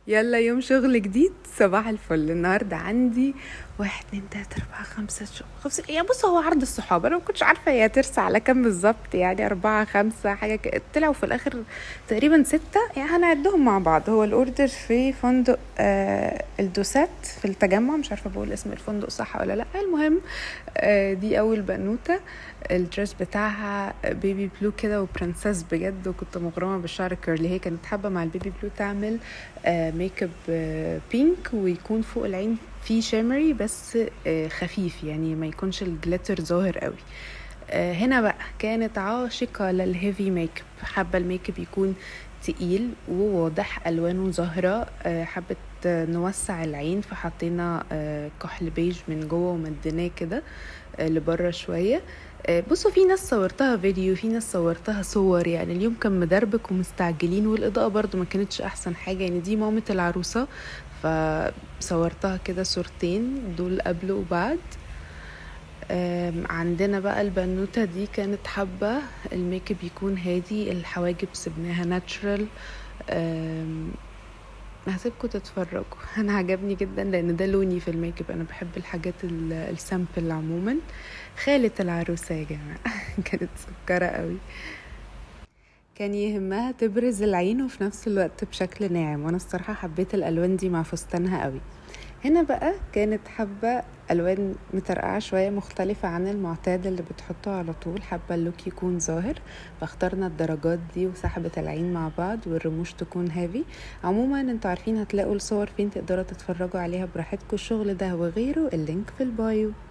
يلا يوم شغل جديد. صباح الفل. النهارده عندي 1 2 3 4 5 6 5 يعني بص، هو عرض الصحاب. انا ما كنتش عارفه هي هترسى على كام بالظبط، يعني 4 5 حاجه طلعوا في الاخر تقريبا 6. يعني هنعدهم مع بعض. هو الاوردر في فندق الدوسات في التجمع، مش عارفه بقول اسم الفندق صح ولا لا. المهم دي اول بنوته. الدرس بتاعها بيبي بلو كده وبرنسس بجد، وكنت مغرمه بالشعر الكيرلي. هي كانت حابه مع البيبي بلو تعمل ميك اب بينك، ويكون فوق العين فيه شيمري بس خفيف، يعني ما يكونش الجليتر ظاهر قوي. هنا بقى كانت عاشقة للهيفي ميك اب، حابة الميك اب يكون تقيل وواضح، الوانه ظاهرة. حبت نوسع العين، فحطينا كحل بيج من جوه ومديناه كده لبره شوية. بصوا، في ناس صورتها فيديو، في ناس صورتها صور. يعني اليوم كان مدربك ومستعجلين، والإضاءة برضو ما كانتش أحسن حاجة. يعني دي مامة العروسة، فصورتها كده صورتين، دول قبل وبعد. عندنا بقى البنوتة دي كانت حابة الميك اب يكون هادي، الحواجب سبناها ناتشرال. هسيبكم تتفرجوا. انا عجبني جدا لان ده لوني في الميك اب، انا بحب الحاجات السامبل عموما. خالة العروسة يا جماعة كانت سكرة قوي. كان يهمها تبرز العين وفي نفس الوقت بشكل ناعم، وانا الصراحة حبيت الالوان دي مع فستانها قوي. هنا بقى كانت حابة ألوان مترقعة شوية، مختلفة عن المعتاد اللي بتحطه على طول. حابة اللوك يكون ظاهر، فاخترنا الدرجات دي وسحبة العين مع بعض، والرموش تكون هافي. عموما انتوا عارفين هتلاقوا الصور فين، تقدروا تتفرجوا عليها براحتكم. الشغل ده وغيره اللينك في البايو.